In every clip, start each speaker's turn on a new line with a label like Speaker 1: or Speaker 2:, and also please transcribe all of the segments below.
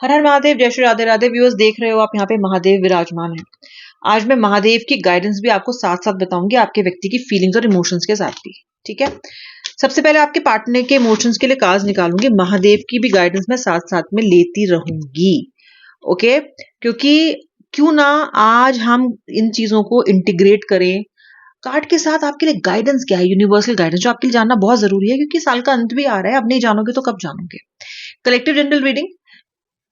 Speaker 1: हर हर महादेव, जय श्री राधे राधे। व्यूअर्स देख रहे हो आप यहाँ पे महादेव विराजमान है। आज मैं महादेव की गाइडेंस भी आपको साथ साथ बताऊंगी, आपके व्यक्ति की फीलिंग्स और इमोशंस के साथ भी। ठीक है, सबसे पहले आपके पार्टनर के इमोशंस के लिए कार्ड्स निकालूंगी, महादेव की भी गाइडेंस मैं साथ साथ में लेती रहूंगी। ओके, क्योंकि क्यों ना आज हम इन चीजों को इंटीग्रेट करें। कार्ड के साथ आपके लिए गाइडेंस क्या है, यूनिवर्सल गाइडेंस, जो आपके लिए जानना बहुत जरूरी है, क्योंकि साल का अंत भी आ रहा है। अब नहीं जानोगे तो कब जानोगे। कलेक्टिव जनरल रीडिंग,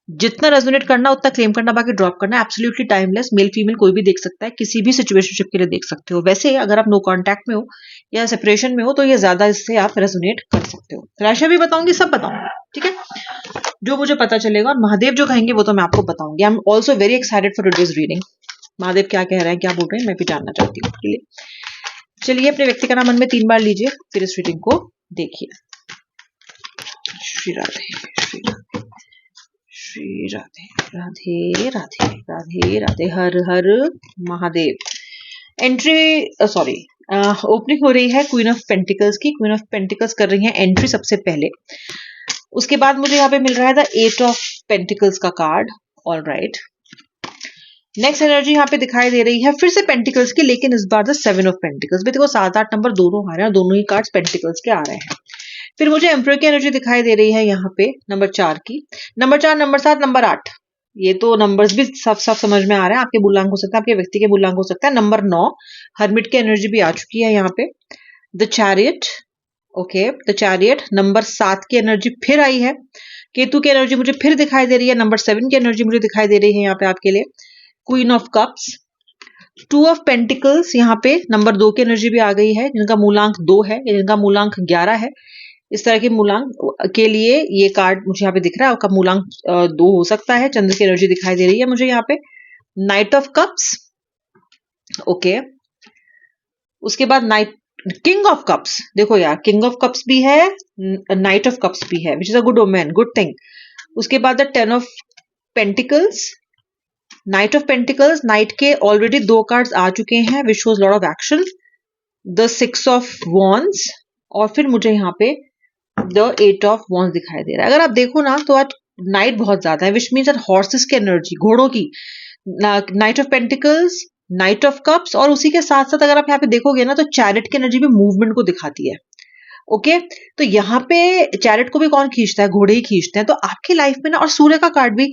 Speaker 1: जितना रेजोनेट करना उतना क्लेम करना, बाकी ड्रॉप करना। एब्सोल्युटली टाइमलेस, मेल फीमेल कोई भी देख सकता है, किसी भी सिचुएशनशिप के लिए देख सकते हो। वैसे अगर आप नो कांटेक्ट में हो या सेपरेशन में हो तो ये ज्यादा इससे आप रेजोनेट कर सकते हो। राशि भी बताऊंगी, सब बताऊंगी, ठीक है, जो मुझे पता चलेगा। और महादेव जो कहेंगे वो तो मैं आपको बताऊंगी। I am also very excited for today's reading. Mahadev क्या कह रहे हैं, क्या बोल रहे हैं, मैं भी जानना चाहती हूँ। चलिए, अपने व्यक्ति का नाम मन में 3 बार लीजिए, फिर इस रीडिंग को देखिए। श्री राधे, श्री राधे, श्री राधे, राधे राधे, राधे राधे, हर हर महादेव। एंट्री सॉरी ओपनिंग हो रही है क्वीन ऑफ पेंटिकल्स की। क्वीन ऑफ पेंटिकल्स कर रही है एंट्री सबसे पहले। उसके बाद मुझे यहाँ पे मिल रहा है द 8 ऑफ पेंटिकल्स का card. All right, next energy यहाँ पे दिखाई दे रही है फिर से पेंटिकल्स की, लेकिन इस बार द 7 ऑफ पेंटिकल्स। भी देखो 7-8 नंबर दोनों आ रहे हैं और दोनों ही कार्ड्स पेंटिकल्स के आ रहे हैं। फिर मुझे एम्परर की एनर्जी दिखाई दे रही है यहाँ पे नंबर 4 की। नंबर 4, नंबर 7, नंबर 8, ये तो नंबर्स भी सब सब समझ में आ रहे हैं। आपके बुलांक हो सकता है, आपके व्यक्ति के बुलांक हो सकता है। नंबर 9, हर्मिट की एनर्जी भी आ चुकी है यहाँ पे। The chariot, okay, the chariot. Number 7 की एनर्जी फिर आई है। केतु की एनर्जी मुझे फिर दिखाई दे रही है। नंबर 7 की एनर्जी मुझे दिखाई दे रही है यहाँ पे आपके लिए। Queen of cups, 2 of pentacles, यहाँ पे नंबर 2 की एनर्जी भी आ गई है, जिनका मूलांक 2 है, जिनका मूलांक 11 है। इस तरह के मूलांक के लिए ये कार्ड मुझे यहाँ पे दिख रहा है, आपका मूलांक 2 हो सकता है। चंद्र की एनर्जी दिखाई दे रही है मुझे यहाँ पे। नाइट ऑफ कप्स, ओके, उसके बाद नाइट किंग ऑफ कप्स। देखो यार, किंग ऑफ कप्स भी है, नाइट ऑफ कप्स भी है, which is a good omen, good thing. उसके बाद the 10 of pentacles, knight of pentacles. Knight के ऑलरेडी 2 कार्ड्स आ चुके हैं, which shows lot of action. The 6 of wands, और फिर मुझे यहाँ पे द 8 ऑफ वॉन्ड्स दिखाई दे रहा है। अगर आप देखो ना तो आज नाइट बहुत ज्यादा है, विच मीन्स दैट हॉर्सेस की एनर्जी, घोड़ों की। Night of pentacles, knight of cups, और उसी के साथ साथ अगर आप यहाँ पे देखोगे ना तो चैरिट की एनर्जी भी मूवमेंट को दिखाती है। ओके, तो यहाँ पे चैरिट को भी कौन खींचता है, घोड़े ही खींचते हैं। तो आपकी लाइफ में ना, और सूर्य का कार्ड भी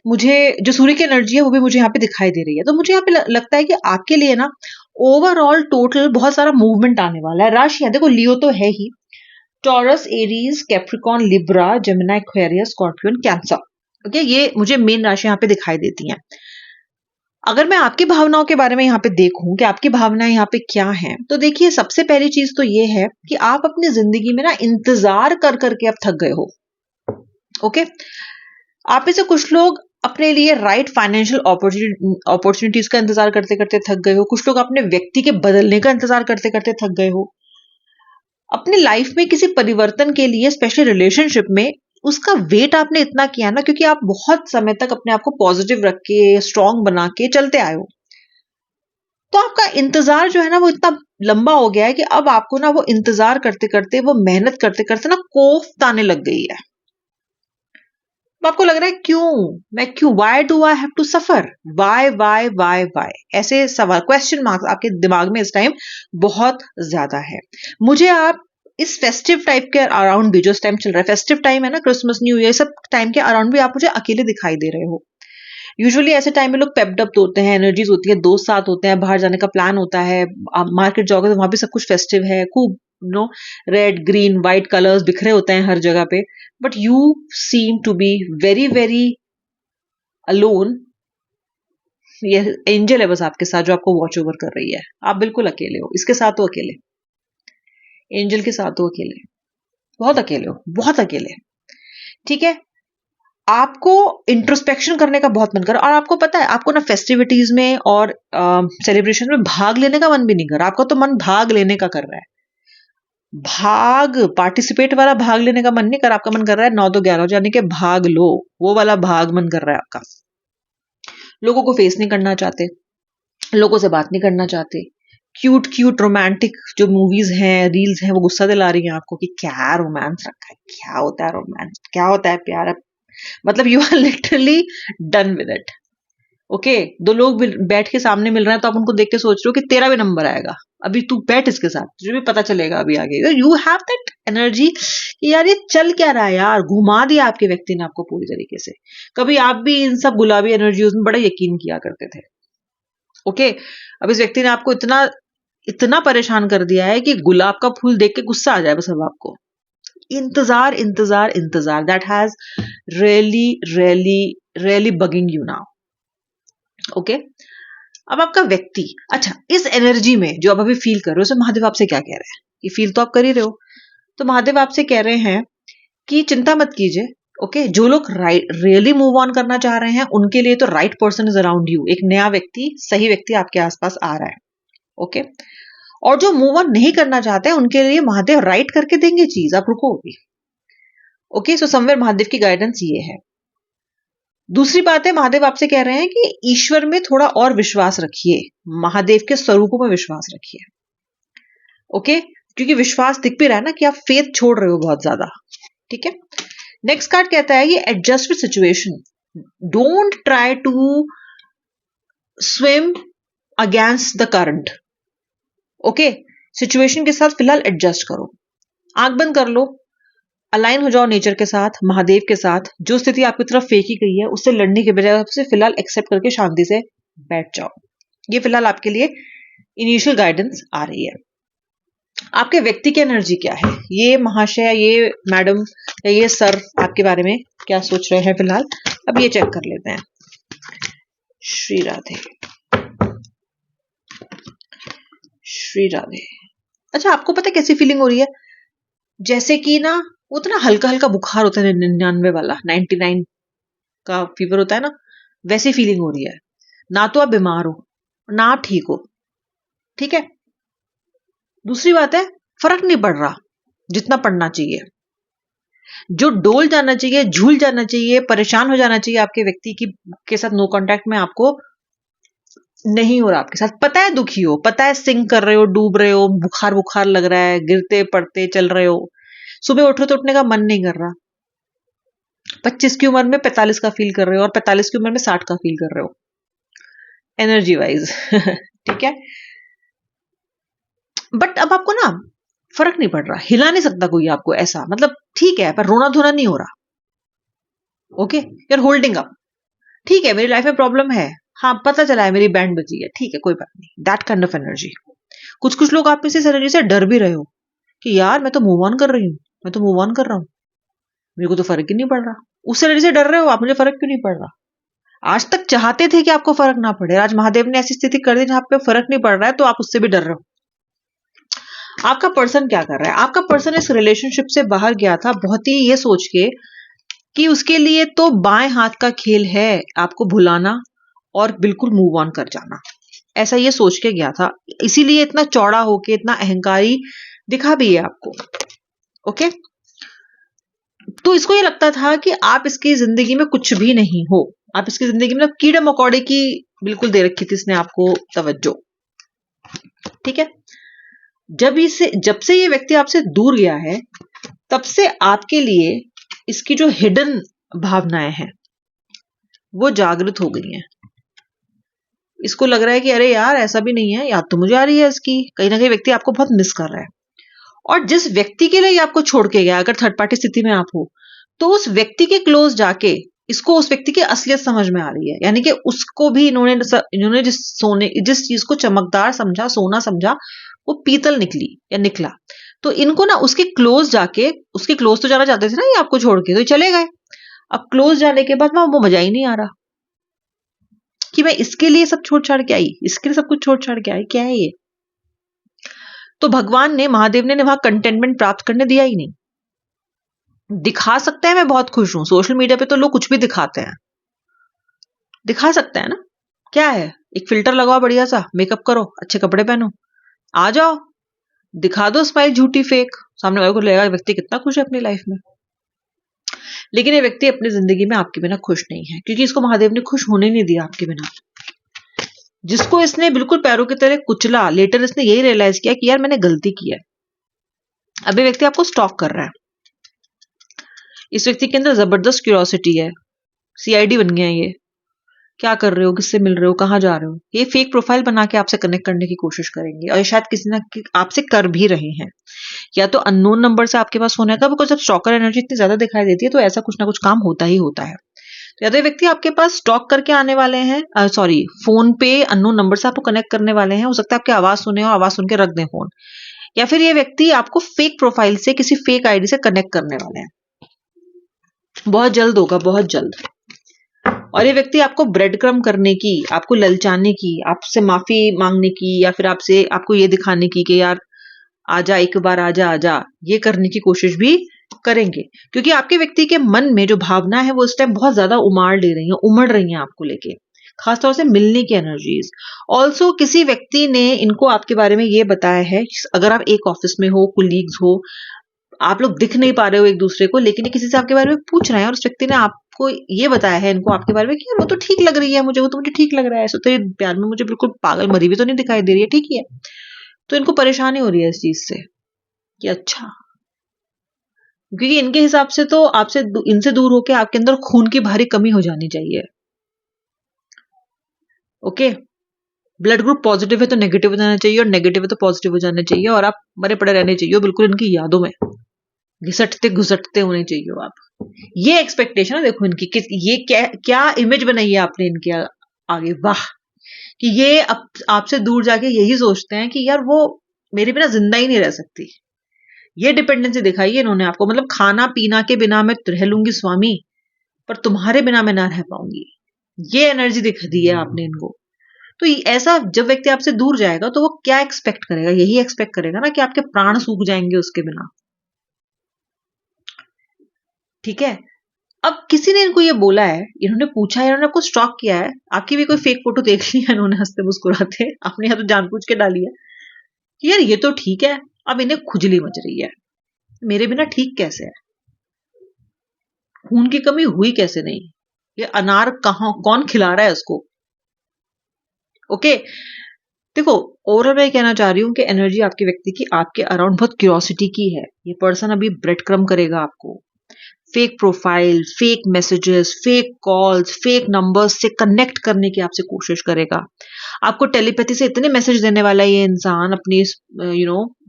Speaker 1: मुझे, जो सूर्य की एनर्जी है वो भी मुझे यहाँ पे दिखाई दे रही है। तो मुझे यहाँ पे लगता है कि आपके लिए ना ओवरऑल टोटल बहुत सारा मूवमेंट आने वाला है। राशियां देखो, लियो तो है ही, Taurus, Aries, Capricorn, Libra, Gemini, Aquarius, Scorpion, Cancer. Okay, ये मुझे मेन राशि यहाँ पे दिखाई देती हैं। अगर मैं आपकी भावनाओं के बारे में यहाँ पे देखूं कि आपकी भावनाएं यहाँ पे क्या हैं, तो देखिए सबसे पहली चीज तो ये है कि आप अपनी जिंदगी में ना इंतजार कर करके अब थक गए हो। ओके, आप में से कुछ लोग अपने लिए राइट फाइनेंशियल अपॉर्चुनिटीज का इंतजार करते करते थक गए हो। कुछ लोग अपने व्यक्ति के बदलने का इंतजार करते करते थक गए हो। अपनी लाइफ में किसी परिवर्तन के लिए, स्पेशली रिलेशनशिप में, उसका वेट आपने इतना किया ना, क्योंकि आप बहुत समय तक अपने आप को पॉजिटिव रख के, स्ट्रांग बना के चलते आए हो। तो आपका इंतजार जो है ना वो इतना लंबा हो गया है कि अब आपको ना वो इंतजार करते करते, वो मेहनत करते करते ना कोफ्त आने लग गई है। तो आपको लग रहा है क्यों, why do I have to suffer, why, ऐसे सवाल, क्वेश्चन मार्क्स आपके दिमाग में इस टाइम बहुत ज्यादा है। मुझे आप इस फेस्टिव टाइप के अराउंड भी, जो इस टाइम चल रहा है, फेस्टिव टाइम है ना, क्रिसमस, न्यू ईयर, सब टाइम के अराउंड भी आप मुझे अकेले दिखाई दे रहे हो। यूजुअली ऐसे टाइम में लोग पेप्ड अप होते हैं, एनर्जीज होती है, दोस्त साथ होते हैं, बाहर जाने का प्लान होता है, आप मार्केट जाओगे तो वहां भी सब कुछ फेस्टिव है, खूब रेड, ग्रीन, व्हाइट कलर्स बिखरे होते हैं हर जगह पे। But you seem to be very very alone. ये एंजल है बस आपके साथ, जो आपको वॉच ओवर कर रही है। आप बिल्कुल अकेले हो, इसके साथ तो अकेले, एंजल के साथ तो अकेले, बहुत अकेले हो, बहुत अकेले। ठीक है, आपको इंट्रोस्पेक्शन करने का बहुत मन कर रहा है, और आपको पता है आपको ना फेस्टिविटीज में और सेलिब्रेशन में भाग लेने का मन भी नहीं कर रहा। आपका तो मन भाग लेने का कर रहा है, पार्टिसिपेट वाला भाग लेने का मन नहीं कर रहा। आपका मन कर रहा है 9 to 11 यानी कि भाग लो, वो वाला भाग मन कर रहा है आपका। लोगों को फेस नहीं करना चाहते, लोगों से बात नहीं करना चाहते। क्यूट क्यूट रोमांटिक जो मूवीज हैं, रील्स हैं, वो गुस्सा दिला रही हैं आपको कि क्या रोमांस रखा है, क्या होता है रोमांस, क्या होता है प्यार। मतलब you are literally done with it. Okay, दो लोग बैठ के सामने मिल रहे हैं तो आप उनको देख के सोच रहे हो कि तेरा भी नंबर आएगा, अभी तू बैठ इसके साथ, तुझे भी पता चलेगा अभी आगे। यू हैव दैट एनर्जी कि यार ये चल क्या रहा है यार, घुमा दिया आपके व्यक्ति ने आपको पूरी तरीके से। कभी आप भी इन सब गुलाबी एनर्जीज में बड़ा यकीन किया करते थे। ओके, अब इस व्यक्ति ने आपको इतना इतना परेशान कर दिया है कि गुलाब का फूल देख के गुस्सा आ जाए बस अब आपको। इंतजार इंतजार इंतजार, that has really really really bugging you now. Okay, अब आपका व्यक्ति, अच्छा इस एनर्जी में जो आप अभी फील कर रहे हो, सो महादेव आपसे क्या कह रहे हैं? ये फील तो आप कर ही रहे हो। तो महादेव आपसे कह रहे हैं कि चिंता मत कीजिए। ओके, जो लोग रियली मूव ऑन करना चाह रहे हैं उनके लिए तो right person is around you, एक नया व्यक्ति, सही व्यक्ति आपके आसपास आ रहा है। ओके, और जो मूव ऑन नहीं करना चाहते हैं उनके लिए महादेव राइट करके देंगे चीज, आप रुको अभी। ओके, सो समवेयर महादेव की गाइडेंस ये है। दूसरी बात है, महादेव आपसे कह रहे हैं कि ईश्वर में थोड़ा और विश्वास रखिए, महादेव के स्वरूपों में विश्वास रखिए। ओके, क्योंकि विश्वास दिख भी रहा है ना कि आप फेथ छोड़ रहे हो बहुत ज्यादा। ठीक है, नेक्स्ट कार्ड कहता है ये adjust with situation, don't try to swim against the current. Okay, situation के साथ फिलहाल एडजस्ट करो, आंख बंद कर लो, अलाइन हो जाओ नेचर के साथ, महादेव के साथ। जो स्थिति आपकी तरफ फेंकी गई है उससे लड़ने के बजाय आपसे फिलहाल एक्सेप्ट करके शांति से बैठ जाओ। ये फिलहाल आपके लिए इनिशियल गाइडेंस आ रही है। आपके व्यक्ति की एनर्जी क्या है, ये महाशय, ये मैडम या ये सर आपके बारे में क्या सोच रहे हैं फिलहाल, अब ये चेक कर लेते हैं। श्री राधे, श्री राधे। अच्छा, आपको पता है कैसी फीलिंग हो रही है? जैसे कि ना वो तो ना हल्का हल्का बुखार होता है 99 वाला, 99 का फीवर होता है ना, वैसी फीलिंग हो रही है। ना तो आप बीमार हो ना आप ठीक हो। ठीक है, दूसरी बात है फर्क नहीं पड़ रहा जितना पड़ना चाहिए। जो डोल जाना चाहिए, झूल जाना चाहिए, परेशान हो जाना चाहिए आपके व्यक्ति की के साथ नो कांटेक्ट में, आपको नहीं हो रहा आपके साथ। पता है दुखी हो, पता है सिंक कर रहे हो, डूब रहे हो, बुखार बुखार लग रहा है, गिरते पड़ते चल रहे हो, सुबह उठो तो उठने का मन नहीं कर रहा। 25 की उम्र में 45 का फील कर रहे हो और 45 की उम्र में 60 का फील कर रहे हो एनर्जी वाइज। ठीक है, बट अब आपको ना फर्क नहीं पड़ रहा, हिला नहीं सकता कोई आपको ऐसा, मतलब ठीक है पर रोना धोना नहीं हो रहा। Okay, you are holding up. ठीक है, मेरी लाइफ में प्रॉब्लम है, हाँ पता चला है मेरी बैंड बजी है, ठीक है कोई बात नहीं, दैट काइंड ऑफ एनर्जी। कुछ कुछ लोग आप में से इस एनर्जी से डर भी रहे हो कि यार मैं तो मूव ऑन कर रही हूँ, मैं तो मूव ऑन कर रहा हूँ, मेरे को तो फर्क ही नहीं पड़ रहा। उस एनर्जी से डर रहे हो आप, मुझे फर्क क्यों नहीं पड़ रहा। आज तक चाहते थे कि आपको फर्क ना पड़े, आज महादेव ने ऐसी स्थिति कर दी जहां पे फर्क नहीं पड़ रहा है, तो आप उससे भी डर रहे हो। आपका पर्सन क्या कर रहा है? आपका पर्सन इस रिलेशनशिप से बाहर गया था बहुत ही ये सोच के कि उसके लिए तो बाएं हाथ का खेल है आपको भुलाना और बिल्कुल मूव ऑन कर जाना, ऐसा ये सोच के गया था, इसीलिए इतना चौड़ा होके इतना अहंकारी दिखा भी है आपको। ओके, तो इसको ये लगता था कि आप इसकी जिंदगी में कुछ भी नहीं हो, आप इसकी जिंदगी में कीड़े मकोड़े की बिल्कुल दे रखी थी इसने आपको तवज्जो। ठीक है, जब से ये व्यक्ति आपसे दूर गया है तब से आपके लिए इसकी जो हिडन भावनाएं हैं वो जागृत हो गई हैं। इसको लग रहा है कि अरे यार ऐसा भी नहीं है, याद तो मुझे आ रही है इसकी, कहीं ना कहीं व्यक्ति आपको बहुत मिस कर रहा है। और जिस व्यक्ति के लिए ये आपको छोड़ के गया, अगर थर्ड पार्टी स्थिति में आप हो तो उस व्यक्ति के क्लोज जाके इसको उस व्यक्ति की असलियत समझ में आ रही है, यानी कि उसको भी इन्होंने जिस चीज को चमकदार समझा, सोना समझा, वो पीतल निकली या निकला। तो इनको ना उसके क्लोज जाके, उसके क्लोज तो जाना चाहते थे ना ये आपको छोड़ के, तो ये चले गए। अब क्लोज जाने के बाद वहां वो मजा ही नहीं आ रहा कि मैं इसके लिए सब छोड़ छाड़ के आई, इसके लिए सब कुछ छोड़ छाड़ के आई, क्या है ये। तो भगवान ने, महादेव ने वहां कंटेनमेंट प्राप्त करने दिया ही नहीं। दिखा सकते हैं मैं बहुत खुश हूं, सोशल मीडिया पे तो लोग कुछ भी दिखाते हैं, दिखा सकते हैं ना, क्या है, एक फिल्टर लगाओ बढ़िया सा, मेकअप करो, अच्छे कपड़े पहनो, आ जाओ, दिखा दो स्माइल झूठी फेक, सामने वाले को लगेगा व्यक्ति कितना खुश है अपनी लाइफ में। लेकिन ये व्यक्ति अपनी जिंदगी में आपके बिना खुश नहीं है, क्योंकि इसको महादेव ने खुश होने नहीं दिया आपके बिना। जिसको इसने बिल्कुल पैरों की तरह कुचला, लेटर इसने यही रियलाइज किया कि यार मैंने गलती की है। अब ये व्यक्ति आपको स्टॉक कर रहा है, इस व्यक्ति के अंदर जबरदस्त क्यूरियोसिटी है, सीआईडी बन गया है ये। क्या कर रहे हो, किससे मिल रहे हो, कहाँ जा रहे हो, ये फेक प्रोफाइल बना के आपसे कनेक्ट करने की कोशिश करेंगे और ये शायद किसी ना आपसे कर भी रहे हैं। या तो अननोन नंबर से आपके पास होने का, बिकॉज जब स्टॉकर एनर्जी इतनी ज्यादा दिखाई देती है तो ऐसा कुछ ना कुछ काम होता ही होता है। तो या तो ये व्यक्ति आपके पास स्टॉक करके आने वाले हैं, सॉरी, फोन पे अननोन नंबर से आपको कनेक्ट करने वाले हैं। हो सकता है आपकी आवाज सुने और आवाज सुन के रख दें फोन। या फिर ये व्यक्ति आपको फेक प्रोफाइल से किसी फेक आईडी से कनेक्ट करने वाले हैं। बहुत जल्द होगा, बहुत जल्द। और ये व्यक्ति आपको ब्रेड क्रम करने की, आपको ललचाने की, आपसे माफी मांगने की, या फिर आपसे आपको ये दिखाने की कि यार आजा, एक बार आजा आजा, ये करने की कोशिश भी करेंगे। क्योंकि आपके व्यक्ति के मन में जो भावना है वो इस टाइम बहुत ज्यादा उमाड़ ले रही है, उमड़ रही है आपको लेके, खासतौर से मिलने की एनर्जीज। ऑल्सो किसी व्यक्ति ने इनको आपके बारे में ये बताया है, अगर आप एक ऑफिस में हो, कुलीग्स हो, आप लोग दिख नहीं पा रहे हो एक दूसरे को, लेकिन ये किसी से आपके बारे में पूछ रहे हैं और उस व्यक्ति ने आपको ये बताया है इनको आपके बारे में कि वो तो ठीक लग रही है मुझे, वो तो मुझे ठीक लग रहा है, ऐसा तो ये प्यार में मुझे बिल्कुल पागल मरी भी तो नहीं दिखाई दे रही है, ठीक ही है। तो इनको परेशानी हो रही है इस चीज से कि अच्छा, क्योंकि इनके हिसाब से तो आपसे इनसे दूर होके आपके अंदर खून की भारी कमी हो जानी चाहिए। ओके, ब्लड ग्रुप पॉजिटिव है तो नेगेटिव हो जाना चाहिए, और नेगेटिव है तो पॉजिटिव हो जाना चाहिए, और आप मरे पड़े रहने चाहिए बिल्कुल इनकी यादों में, घिसटते घुसटते होने चाहिए हो आप। ये एक्सपेक्टेशन है देखो इनकी कि ये क्या इमेज बनाई है आपने इनके आगे, वाह, कि ये आपसे दूर जाके यही सोचते हैं कि यार वो मेरे बिना जिंदा ही नहीं रह सकती। ये डिपेंडेंसी दिखाई है इन्होंने आपको, मतलब खाना पीना के बिना मैं रह लूंगी स्वामी, पर तुम्हारे बिना मैं ना रह पाऊंगी, ये एनर्जी दिख दी है आपने इनको। तो ऐसा जब व्यक्ति आपसे दूर जाएगा तो वो क्या एक्सपेक्ट करेगा, यही एक्सपेक्ट करेगा ना कि आपके प्राण सूख जाएंगे उसके बिना। ठीक है, अब किसी ने इनको ये बोला है, इन्होंने पूछा है, इन्होंने आपको स्टॉक किया है, आपकी भी कोई फेक फोटो देख ली है इन्होंने हंसते मुस्कुराते, आपने या तो जानबूझ के डाली है कि यार ये तो ठीक है, अब इन्हें खुजली मच रही है, मेरे बिना ठीक कैसे है, खून की कमी हुई कैसे नहीं, ये अनार कहां कौन खिला रहा है उसको। ओके, देखो ओवरऑल मैं कहना चाह रही हूँ कि एनर्जी आपके व्यक्ति की आपके अराउंड बहुत क्यूरियोसिटी की है। ये पर्सन अभी ब्रेड क्रम करेगा आपको, fake profile, fake messages, fake calls, fake numbers से कनेक्ट करने की आपसे कोशिश करेगा। आपको टेलीपैथी से इतने मैसेज देने वाला है ये इंसान अपनी,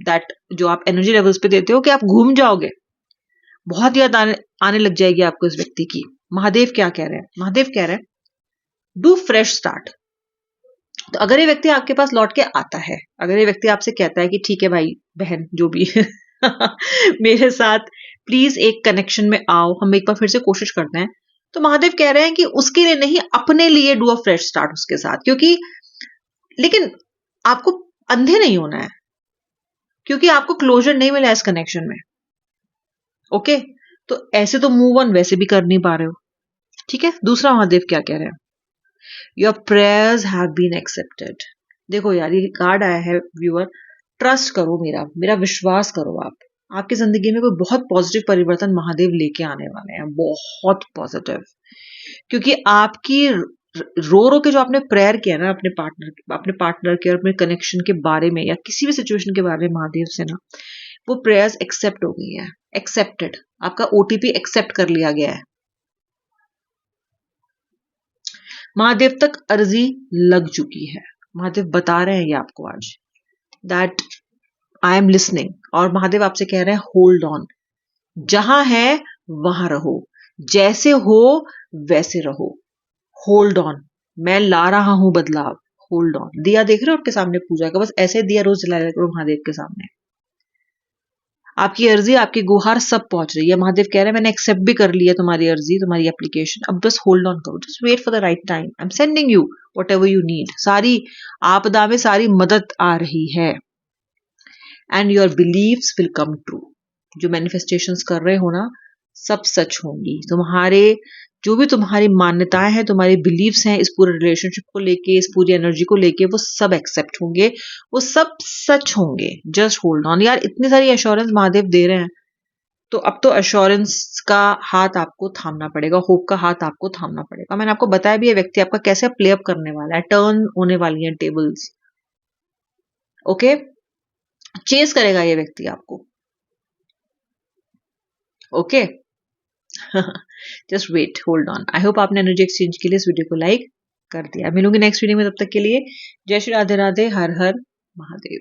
Speaker 1: दैट जो आप एनर्जी लेवल्स पे देते हो कि आप घूम जाओगे, बहुत याद आने लग जाएगी आपको इस व्यक्ति की। महादेव क्या कह रहे हैं, महादेव कह रहे हैं डू फ्रेश स्टार्ट। तो अगर ये व्यक्ति आपके पास लौट के आता है, अगर ये व्यक्ति आपसे कहता है कि ठीक है भाई बहन जो भी मेरे साथ प्लीज एक कनेक्शन में आओ, हम एक बार फिर से कोशिश करते हैं, तो महादेव कह रहे हैं कि उसके लिए नहीं, अपने लिए डू अ फ्रेश स्टार्ट उसके साथ। क्योंकि लेकिन आपको अंधे नहीं होना है, क्योंकि आपको क्लोजर नहीं मिला इस कनेक्शन में। ओके, तो ऐसे तो मूव ऑन वैसे भी कर नहीं पा रहे हो। ठीक है, दूसरा महादेव क्या कह रहे हैं, your prayers have been accepted. देखो यार ये कार्ड आया है व्यूअर, ट्रस्ट करो, मेरा मेरा विश्वास करो, आप आपकी जिंदगी में कोई बहुत पॉजिटिव परिवर्तन महादेव लेके आने वाले हैं, बहुत पॉजिटिव। क्योंकि आपकी रो रो के जो आपने प्रेयर किया ना अपने पार्टनर के और अपने कनेक्शन के बारे में, या किसी भी सिचुएशन के बारे में महादेव से ना, वो प्रेयर्स एक्सेप्ट हो गई है, एक्सेप्टेड, आपका ओटीपी एक्सेप्ट कर लिया गया है। महादेव तक अर्जी लग चुकी है, महादेव बता रहे हैं ये आपको आज, दैट आई एम लिसनिंग। और महादेव आपसे कह रहे हैं होल्ड ऑन, जहां है वहां रहो, जैसे हो वैसे रहो, होल्ड ऑन, मैं ला रहा हूं बदलाव, होल्ड ऑन। दिया देख रहे हो आपके सामने पूजा का, बस ऐसे दिया रोज जलाया करो महादेव के सामने। आपकी अर्जी, आपकी गुहार सब पहुंच रही है, महादेव कह रहे हैं मैंने एक्सेप्ट भी कर लिया तुम्हारी अर्जी, तुम्हारी एप्लीकेशन, अब बस होल्ड ऑन करो, just wait for the right time, I am sending you whatever you need. सारी आपदा में सारी मदद आ रही है, and your believes will come true. जो मैनिफेस्टेशंस कर रहे हो ना, सब सच होंगी। तुम्हारे जो भी तुम्हारी मान्यताएं हैं, तुम्हारी बिलीव्स हैं इस पूरे रिलेशनशिप को लेके, इस पूरी एनर्जी को लेके, वो सब एक्सेप्ट होंगे, वो सब सच होंगे। जस्ट होल्ड ऑन यार, इतनी सारी एश्योरेंस महादेव दे रहे हैं, तो अब तो एश्योरेंस का हाथ आपको थामना पड़ेगा, होप का हाथ आपको थामना पड़ेगा। मैंने आपको बताया भी है व्यक्ति आपका कैसे प्ले अप करने वाला है, टर्न होने वाली है टेबल्स। ओके, चेस करेगा ये व्यक्ति आपको। Okay, just wait, hold on. I hope आपने एनर्जी एक्सचेंज के लिए इस वीडियो को लाइक कर दिया। मिलूंगी नेक्स्ट वीडियो में, तब तक के लिए जय श्री राधे राधे, हर हर महादेव।